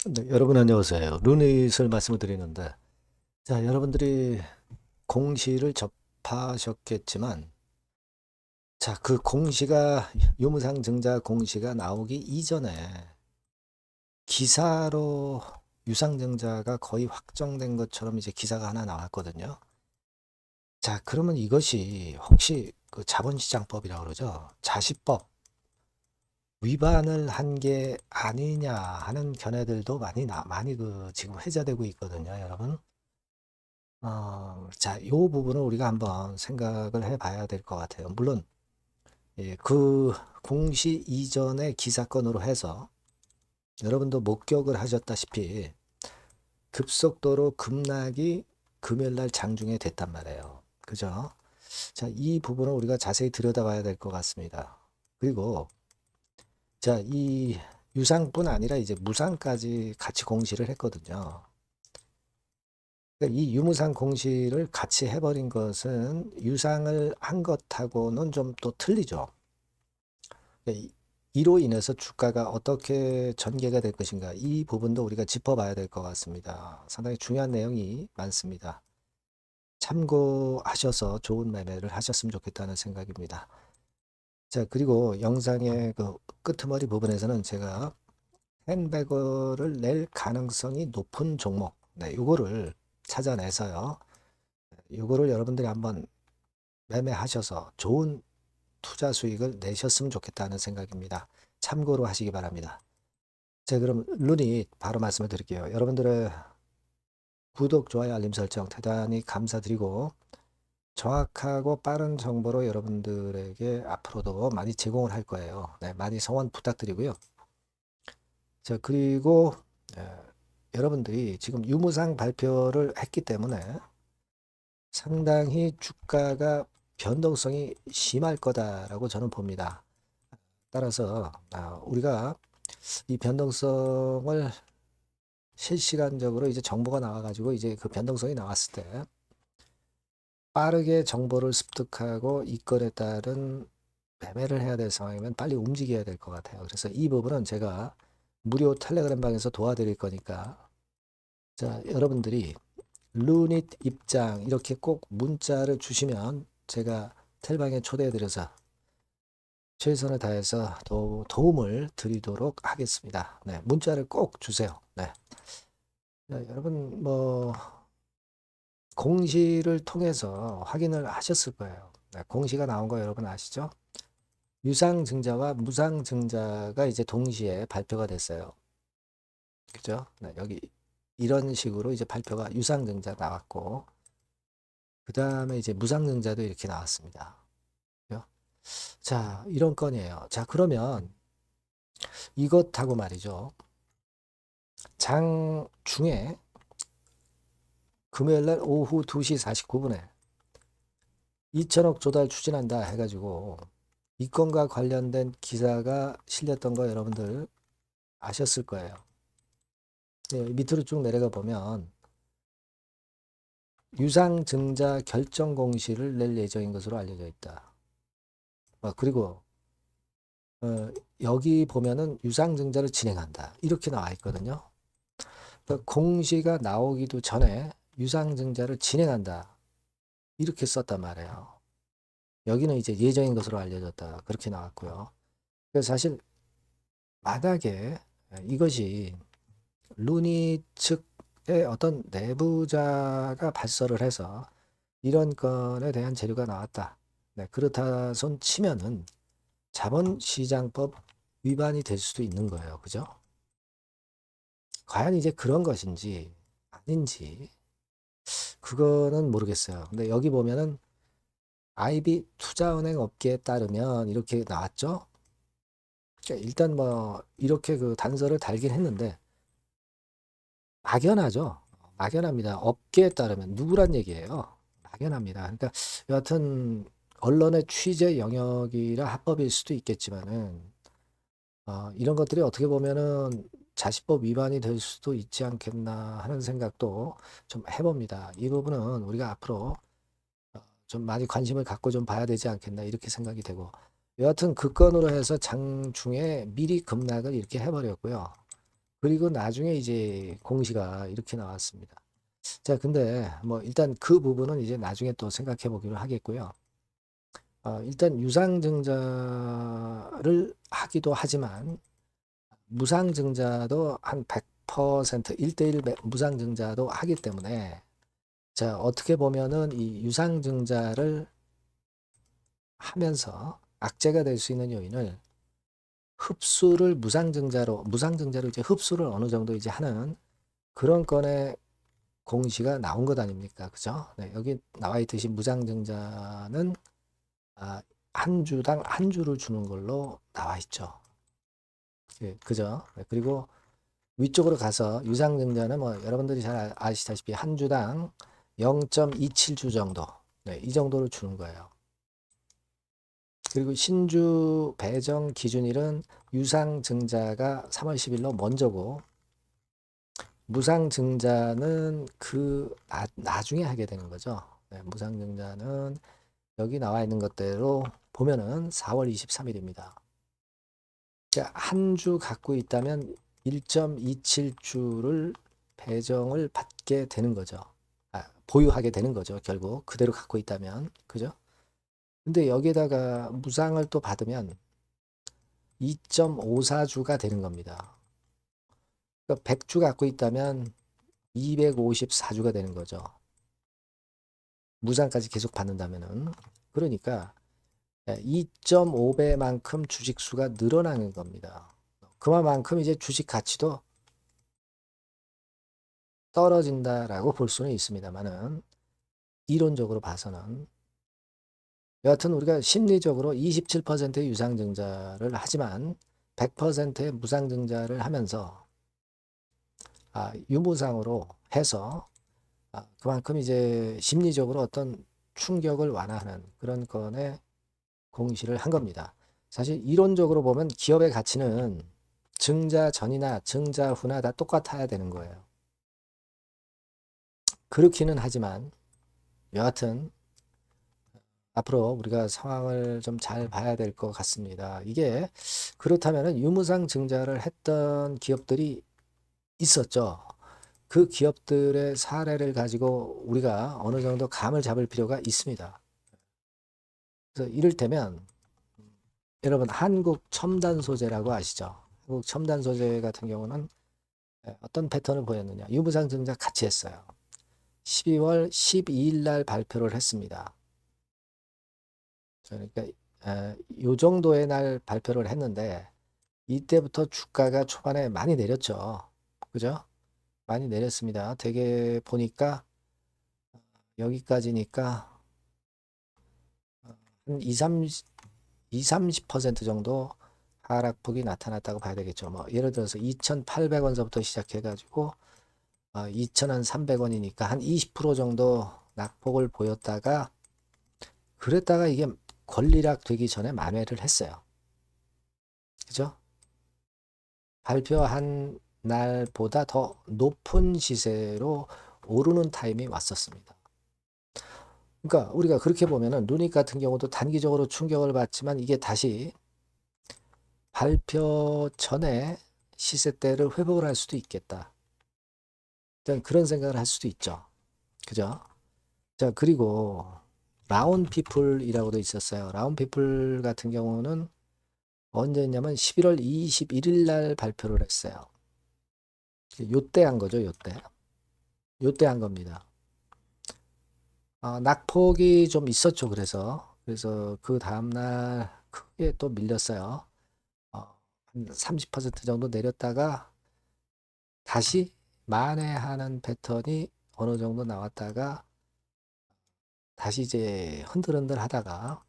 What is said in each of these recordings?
네, 여러분 안녕하세요. 루닛을 말씀을 드리는데, 자, 여러분들이 공시를 접하셨겠지만, 자, 그 공시가, 유무상 증자 공시가 나오기 이전에 기사로 유상증자가 거의 확정된 것처럼 이제 기사가 하나 나왔거든요. 자, 그러면 이것이 혹시 그 자본시장법이라고 그러죠? 자시법 위반을 한 게 아니냐 하는 견해들도 많이 지금 회자되고 있거든요, 여러분. 자, 요 부분을 우리가 한번 생각을 해 봐야 될 것 같아요. 물론, 예, 그 공시 이전의 기사건으로 해서 여러분도 목격을 하셨다시피 급속도로 급락이 금요일날 장중에 됐단 말이에요. 그죠? 자, 이 부분을 우리가 자세히 들여다봐야 될 것 같습니다. 그리고, 자, 이 유상뿐 아니라 이제 무상까지 같이 공시를 했거든요. 그러니까 이 유무상 공시를 같이 해버린 것은 유상을 한 것하고는 좀 또 틀리죠. 그러니까 이로 인해서 주가가 어떻게 전개가 될 것인가 이 부분도 우리가 짚어봐야 될 것 같습니다. 상당히 중요한 내용이 많습니다. 참고하셔서 좋은 매매를 하셨으면 좋겠다는 생각입니다. 자, 그리고 영상의 그 끄트머리 부분에서는 제가 햄버거를 낼 가능성이 높은 종목, 네, 요거를 찾아내서요. 요거를 여러분들이 한번 매매하셔서 좋은 투자 수익을 내셨으면 좋겠다는 생각입니다. 참고로 하시기 바랍니다. 자, 그럼 루닛 바로 말씀을 드릴게요. 여러분들의 구독, 좋아요, 알림 설정 대단히 감사드리고 정확하고 빠른 정보로 여러분들에게 앞으로도 많이 제공을 할 거예요. 네, 많이 성원 부탁드리고요. 자, 그리고 여러분들이 지금 유무상 발표를 했기 때문에 상당히 주가가 변동성이 심할 거다라고 저는 봅니다. 따라서 우리가 이 변동성을 실시간적으로 이제 정보가 나와가지고 이제 그 변동성이 나왔을 때 빠르게 정보를 습득하고 이건에 따른 매매를 해야 될 상황이면 빨리 움직여야 될 것 같아요. 그래서 이 부분은 제가 무료 텔레그램 방에서 도와드릴 거니까 자, 여러분들이 루닛 입장 이렇게 꼭 문자를 주시면 제가 텔방에 초대해 드려서 최선을 다해서 도움을 드리도록 하겠습니다. 네, 문자를 꼭 주세요. 네. 자, 여러분 뭐 공시를 통해서 확인을 하셨을 거예요. 네, 공시가 나온 거 여러분 아시죠? 유상증자와 무상증자가 이제 동시에 발표가 됐어요. 그죠? 네, 여기 이런 식으로 이제 발표가 유상증자 나왔고 그 다음에 이제 무상증자도 이렇게 나왔습니다. 그죠? 자, 이런 건이에요. 자, 그러면 이것하고 말이죠. 장중에 금요일날 오후 2시 49분에 2천억 조달 추진한다 해가지고 이 건과 관련된 기사가 실렸던 거 여러분들 아셨을 거예요. 네, 밑으로 쭉 내려가 보면 유상증자 결정 공시를 낼 예정인 것으로 알려져 있다. 그리고 여기 보면은 유상증자를 진행한다. 이렇게 나와 있거든요. 그러니까 공시가 나오기도 전에 유상증자를 진행한다. 이렇게 썼단 말이에요. 여기는 이제 예정인 것으로 알려졌다. 그렇게 나왔고요. 그래서 사실 만약에 이것이 루니 측의 어떤 내부자가 발설을 해서 이런 건에 대한 재료가 나왔다. 네, 그렇다 손 치면은 자본시장법 위반이 될 수도 있는 거예요. 그죠? 과연 이제 그런 것인지 아닌지 그거는 모르겠어요. 근데 여기 보면은 IB 투자은행 업계에 따르면 이렇게 나왔죠. 그러니까 일단 뭐 이렇게 그 단서를 달긴 했는데 막연하죠. 막연합니다. 업계에 따르면 누구란 얘기예요. 막연합니다. 그러니까 여하튼 언론의 취재 영역이라 합법일 수도 있겠지만은 이런 것들이 어떻게 보면은 자시법 위반이 될 수도 있지 않겠나 하는 생각도 좀 해봅니다. 이 부분은 우리가 앞으로 좀 많이 관심을 갖고 좀 봐야 되지 않겠나 이렇게 생각이 되고 여하튼 그 건으로 해서 장중에 미리 급락을 이렇게 해버렸고요. 그리고 나중에 이제 공시가 이렇게 나왔습니다. 자, 근데 뭐 일단 그 부분은 이제 나중에 또 생각해 보기로 하겠고요. 일단 유상증자를 하기도 하지만 무상증자도 한 100% 1대1 무상증자도 하기 때문에, 자, 어떻게 보면은 이 유상증자를 하면서 악재가 될 수 있는 요인을 흡수를 무상증자로 이제 흡수를 어느 정도 이제 하는 그런 건의 공시가 나온 것 아닙니까? 그죠? 네, 여기 나와 있듯이 무상증자는 한 주당 한 주를 주는 걸로 나와 있죠. 예, 그죠? 네, 그리고 위쪽으로 가서 유상증자는 뭐 여러분들이 잘 아시다시피 한 주당 0.27주 정도, 네, 이 정도를 주는 거예요. 그리고 신주 배정 기준일은 유상증자가 3월 10일로 먼저고, 무상증자는 그 나중에 하게 되는 거죠. 네, 무상증자는 여기 나와 있는 것대로 보면은 4월 23일입니다. 한 주 갖고 있다면 1.27주를 배정을 받게 되는 거죠. 보유하게 되는 거죠. 결국 그대로 갖고 있다면. 그죠? 근데 여기에다가 무상을 또 받으면 2.54주가 되는 겁니다. 그러니까 100주 갖고 있다면 254주가 되는 거죠. 무상까지 계속 받는다면은. 그러니까 2.5배만큼 주식수가 늘어나는 겁니다. 그만큼 이제 주식 가치도 떨어진다라고 볼 수는 있습니다만은, 이론적으로 봐서는 여하튼 우리가 심리적으로 27%의 유상증자를 하지만 100%의 무상증자를 하면서 유무상으로 해서 그만큼 이제 심리적으로 어떤 충격을 완화하는 그런 건에 공시를 한 겁니다. 사실 이론적으로 보면 기업의 가치는 증자 전이나 증자 후나 다 똑같아야 되는 거예요. 그렇기는 하지만 여하튼 앞으로 우리가 상황을 좀 잘 봐야 될 것 같습니다. 이게 그렇다면 유무상 증자를 했던 기업들이 있었죠. 그 기업들의 사례를 가지고 우리가 어느 정도 감을 잡을 필요가 있습니다. 그래서 이를테면 여러분 한국 첨단 소재라고 아시죠? 한국 첨단 소재 같은 경우는 어떤 패턴을 보였느냐? 유무상 증자 같이 했어요. 12월 12일 날 발표를 했습니다. 그러니까 요 정도의 날 발표를 했는데 이때부터 주가가 초반에 많이 내렸죠. 그죠? 많이 내렸습니다. 되게 보니까 여기까지니까 한 30% 정도 하락폭이 나타났다고 봐야 되겠죠. 뭐 예를 들어서 2,800원서부터 시작해가지고 2,300원이니까 한 20% 정도 낙폭을 보였다가, 그랬다가 이게 권리락 되기 전에 만회를 했어요. 그죠? 발표한 날보다 더 높은 시세로 오르는 타임이 왔었습니다. 그러니까 우리가 그렇게 보면은 누닉 같은 경우도 단기적으로 충격을 받지만 이게 다시 발표 전에 시세대를 회복을 할 수도 있겠다. 일단 그런 생각을 할 수도 있죠. 그죠? 자, 그리고 라운피플이라고도 있었어요. 라운피플 같은 경우는 언제 했냐면 11월 21일 날 발표를 했어요. 요때 한 거죠, 요때. 요때 한 겁니다. 낙폭이 좀 있었죠, 그래서 그 다음날 크게 또 밀렸어요. 한 30% 정도 내렸다가 다시 만회하는 패턴이 어느 정도 나왔다가 다시 이제 흔들흔들 하다가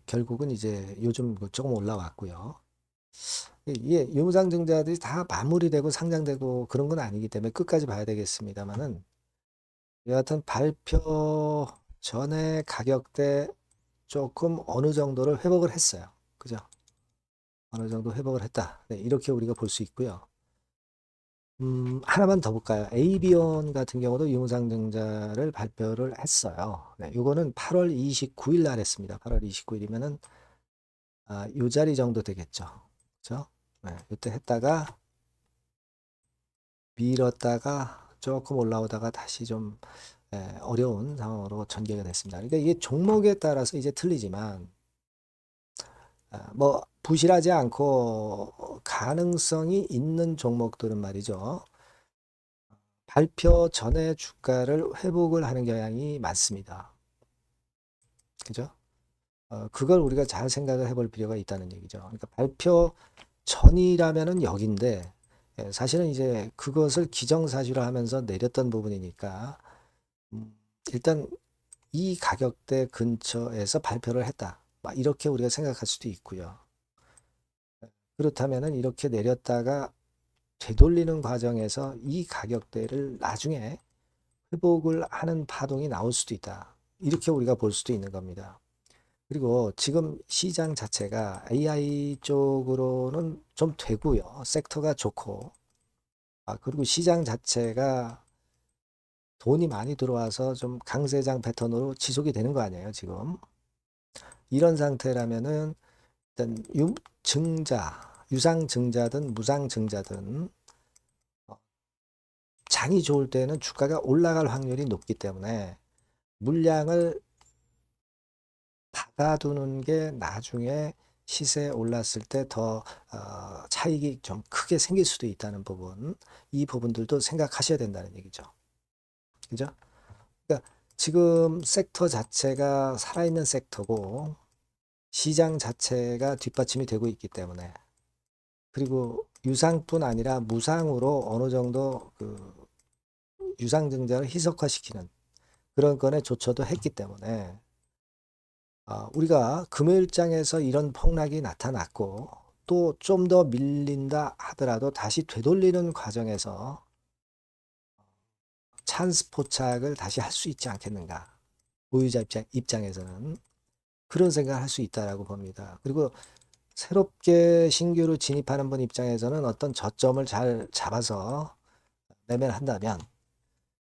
결국은 이제 요즘 조금 올라왔고요. 이게 유무상증자들이 다 마무리되고 상장되고 그런 건 아니기 때문에 끝까지 봐야 되겠습니다만은, 여하튼 발표 전에 가격대 조금 어느 정도를 회복을 했어요. 그죠? 어느 정도 회복을 했다. 네, 이렇게 우리가 볼 수 있고요. 하나만 더 볼까요? 에이비온 같은 경우도 유무상증자를 발표를 했어요. 네, 이거는 8월 29일 날 했습니다. 8월 29일이면은 요 자리 정도 되겠죠. 그죠? 이때 했다가 밀었다가 조금 올라오다가 다시 좀 어려운 상황으로 전개가 됐습니다. 그러니까 이게 종목에 따라서 이제 틀리지만 뭐 부실하지 않고 가능성이 있는 종목들은 말이죠. 발표 전에 주가를 회복을 하는 경향이 많습니다. 그죠? 그걸 우리가 잘 생각을 해볼 필요가 있다는 얘기죠. 그러니까 발표 전이라면은 여기인데 사실은 이제 그것을 기정사실화하면서 내렸던 부분이니까 일단 이 가격대 근처에서 발표를 했다. 막 이렇게 우리가 생각할 수도 있고요. 그렇다면은 이렇게 내렸다가 되돌리는 과정에서 이 가격대를 나중에 회복을 하는 파동이 나올 수도 있다. 이렇게 우리가 볼 수도 있는 겁니다. 그리고 지금 시장 자체가 AI 쪽으로는 좀 되고요. 섹터가 좋고. 그리고 시장 자체가 돈이 많이 들어와서 좀 강세장 패턴으로 지속이 되는 거 아니에요, 지금. 이런 상태라면은 일단 유상증자든 무상증자든 장이 좋을 때는 주가가 올라갈 확률이 높기 때문에 물량을 받아두는 게 나중에 시세 올랐을 때 더 차익이 좀 크게 생길 수도 있다는 부분, 이 부분들도 생각하셔야 된다는 얘기죠. 그죠? 그러니까 지금 섹터 자체가 살아있는 섹터고 시장 자체가 뒷받침이 되고 있기 때문에, 그리고 유상뿐 아니라 무상으로 어느 정도 그 유상증자를 희석화시키는 그런 건에 조처도 했기 때문에 우리가 금요일장에서 이런 폭락이 나타났고 또 좀 더 밀린다 하더라도 다시 되돌리는 과정에서 찬스 포착을 다시 할 수 있지 않겠는가. 보유자 입장에서는 그런 생각을 할 수 있다라고 봅니다. 그리고 새롭게 신규로 진입하는 분 입장에서는 어떤 저점을 잘 잡아서 매매를 한다면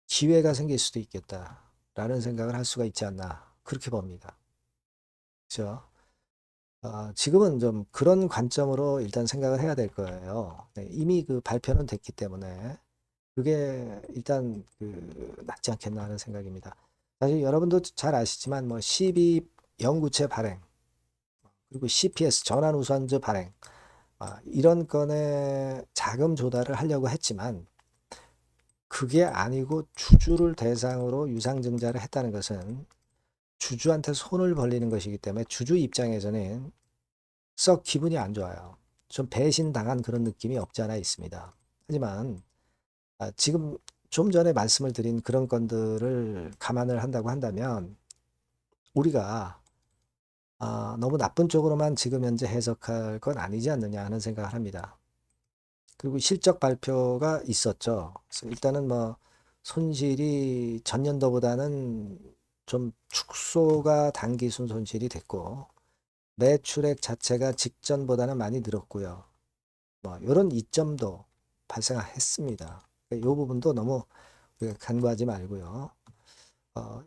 기회가 생길 수도 있겠다라는 생각을 할 수가 있지 않나 그렇게 봅니다. 그렇죠? 지금은 좀 그런 관점으로 일단 생각을 해야 될 거예요. 네, 이미 그 발표는 됐기 때문에 그게 일단 낫지 않겠나 하는 생각입니다. 사실 여러분도 잘 아시지만 뭐 12 영구채 발행 그리고 CPS 전환우선주 발행 이런 건에 자금 조달을 하려고 했지만 그게 아니고 주주를 대상으로 유상증자를 했다는 것은 주주한테 손을 벌리는 것이기 때문에 주주 입장에서는 썩 기분이 안 좋아요. 좀 배신당한 그런 느낌이 없지 않아 있습니다. 하지만 지금 좀 전에 말씀을 드린 그런 건들을 감안을 한다고 한다면 우리가 너무 나쁜 쪽으로만 지금 현재 해석할 건 아니지 않느냐 하는 생각을 합니다. 그리고 실적 발표가 있었죠. 그래서 일단은 뭐 손실이 전년도보다는 좀 축소가 단기순 손실이 됐고 매출액 자체가 직전보다는 많이 늘었고요. 뭐 이런 이점도 발생했습니다. 이 부분도 너무 우리가 간과하지 말고요.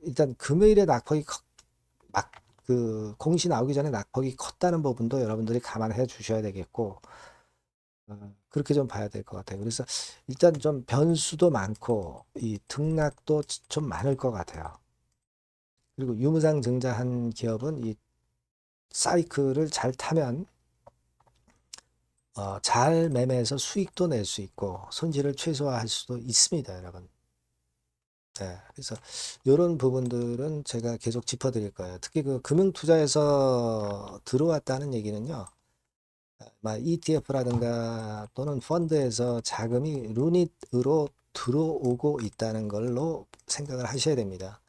일단 금요일에 그 공시 나오기 전에 낙폭이 컸다는 부분도 여러분들이 감안해 주셔야 되겠고 그렇게 좀 봐야 될 것 같아요. 그래서 일단 좀 변수도 많고 이 등락도 좀 많을 것 같아요. 그리고 유무상 증자한 기업은 이 사이클을 잘 타면 잘 매매해서 수익도 낼 수 있고 손실을 최소화할 수도 있습니다, 여러분. 네, 그래서 이런 부분들은 제가 계속 짚어드릴 거예요. 특히 그 금융투자에서 들어왔다는 얘기는요, ETF라든가 또는 펀드에서 자금이 루닛으로 들어오고 있다는 걸로 생각을 하셔야 됩니다.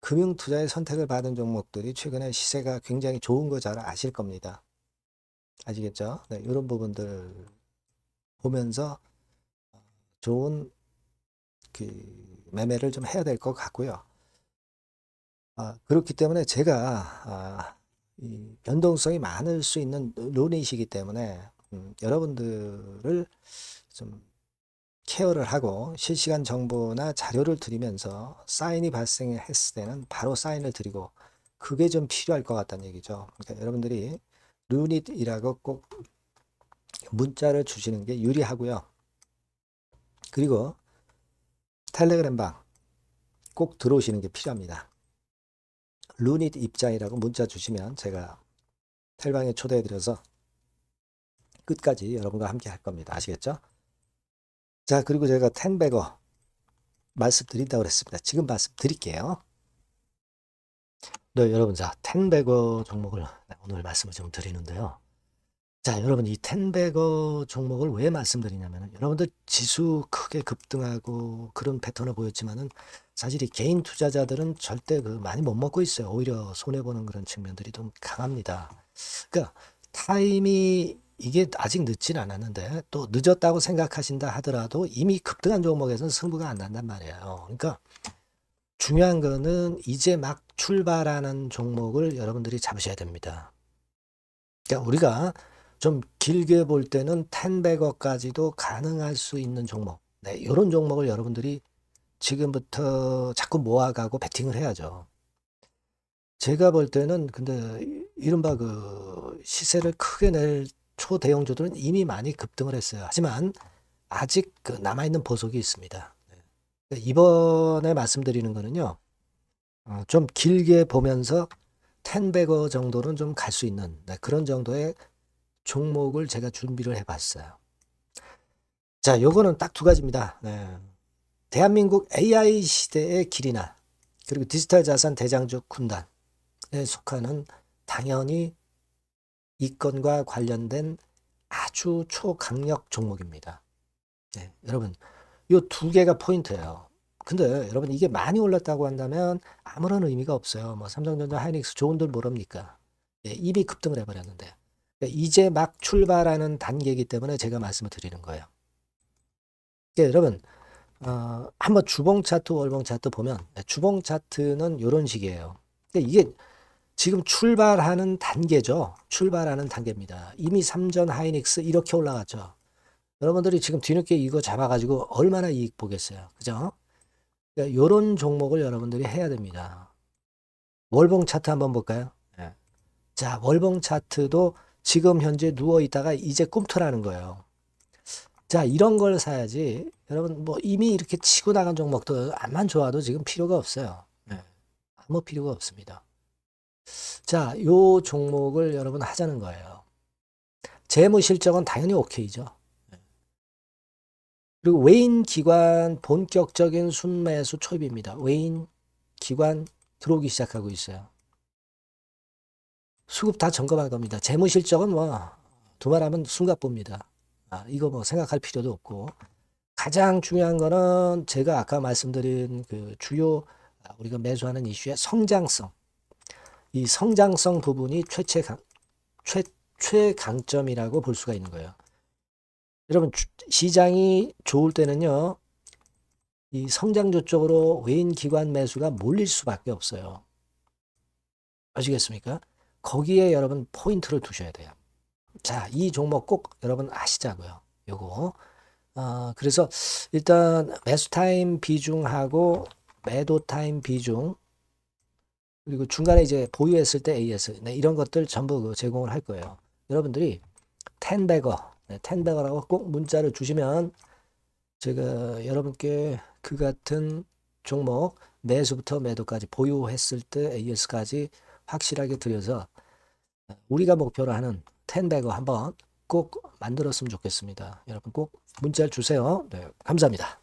금융투자의 선택을 받은 종목들이 최근에 시세가 굉장히 좋은 거 잘 아실 겁니다. 아시겠죠? 네, 이런 부분들 보면서 좋은 매매를 좀 해야 될 것 같고요. 그렇기 때문에 제가 이 변동성이 많을 수 있는 론이시기 때문에 여러분들을 좀 케어를 하고 실시간 정보나 자료를 드리면서 사인이 발생했을 때는 바로 사인을 드리고 그게 좀 필요할 것 같다는 얘기죠. 그러니까 여러분들이 루닛이라고 꼭 문자를 주시는 게 유리하고요. 그리고 텔레그램방 꼭 들어오시는 게 필요합니다. 루닛 입장이라고 문자 주시면 제가 텔방에 초대해드려서 끝까지 여러분과 함께 할 겁니다. 아시겠죠? 자, 그리고 제가 텐베거 말씀드린다고 그랬습니다. 지금 말씀드릴게요. 네, 여러분, 자, 텐베거 종목을 오늘 말씀을 좀 드리는데요. 자, 여러분, 이 텐베거 종목을 왜 말씀드리냐면, 여러분들 지수 크게 급등하고 그런 패턴을 보였지만은, 사실 이 개인 투자자들은 절대 많이 못 먹고 있어요. 오히려 손해보는 그런 측면들이 좀 강합니다. 그러니까, 타임이 이게 아직 늦진 않았는데, 또 늦었다고 생각하신다 하더라도 이미 급등한 종목에서는 승부가 안 난단 말이에요. 그러니까, 중요한 거는 이제 막 출발하는 종목을 여러분들이 잡으셔야 됩니다. 그러니까 우리가 좀 길게 볼 때는 10배거까지도 가능할 수 있는 종목. 네, 이런 종목을 여러분들이 지금부터 자꾸 모아가고 베팅을 해야죠. 제가 볼 때는 근데 이른바 시세를 크게 낼 초대형주들은 이미 많이 급등을 했어요. 하지만 아직 남아있는 보석이 있습니다. 이번에 말씀드리는 거는요. 좀 길게 보면서 10배거 정도는 좀 갈 수 있는 그런 정도의 종목을 제가 준비를 해봤어요. 자, 요거는 딱 두 가지입니다. 네. 대한민국 AI 시대의 길이나 그리고 디지털 자산 대장주 군단에 속하는 당연히 이 건과 관련된 아주 초강력 종목입니다. 네, 여러분, 요 두 개가 포인트예요. 근데 여러분 이게 많이 올랐다고 한다면 아무런 의미가 없어요. 뭐 삼성전자, 하이닉스 좋은들 모릅니까? 예, 이미 급등을 해버렸는데 이제 막 출발하는 단계이기 때문에 제가 말씀을 드리는 거예요. 여러분 한번 주봉 차트, 월봉 차트 보면 주봉 차트는 이런 식이에요. 이게 지금 출발하는 단계죠. 출발하는 단계입니다. 이미 삼전, 하이닉스 이렇게 올라갔죠. 여러분들이 지금 뒤늦게 이거 잡아가지고 얼마나 이익 보겠어요. 그죠? 이런 종목을 여러분들이 해야 됩니다. 월봉 차트 한번 볼까요? 네. 자, 월봉 차트도 지금 현재 누워 있다가 이제 꿈틀하는 거예요. 자, 이런 걸 사야지. 여러분 뭐 이미 이렇게 치고 나간 종목도 암만 좋아도 지금 필요가 없어요. 네. 아무 필요가 없습니다. 자, 요 종목을 여러분 하자는 거예요. 재무 실적은 당연히 오케이죠. 그리고 외인 기관 본격적인 순매수 초입입니다. 외인 기관 들어오기 시작하고 있어요. 수급 다 점검할 겁니다. 재무 실적은 뭐 두말하면 숨가쁩니다. 이거 뭐 생각할 필요도 없고 가장 중요한 거는 제가 아까 말씀드린 주요 우리가 매수하는 이슈의 성장성. 이 성장성 부분이 최강점이라고 볼 수가 있는 거예요. 여러분 시장이 좋을 때는요. 이 성장주 쪽으로 외인 기관 매수가 몰릴 수밖에 없어요. 아시겠습니까? 거기에 여러분 포인트를 두셔야 돼요. 자, 이 종목 꼭 여러분 아시자고요. 요거. 그래서 일단 매수 타임 비중하고 매도 타임 비중 그리고 중간에 이제 보유했을 때 AS 이런 것들 전부 제공을 할 거예요. 여러분들이 10배거라고 꼭 문자를 주시면 제가 여러분께 그 같은 종목 매수부터 매도까지 보유했을 때 AS까지 확실하게 드려서 우리가 목표로 하는 10배거 한번 꼭 만들었으면 좋겠습니다. 여러분 꼭 문자를 주세요. 네, 감사합니다.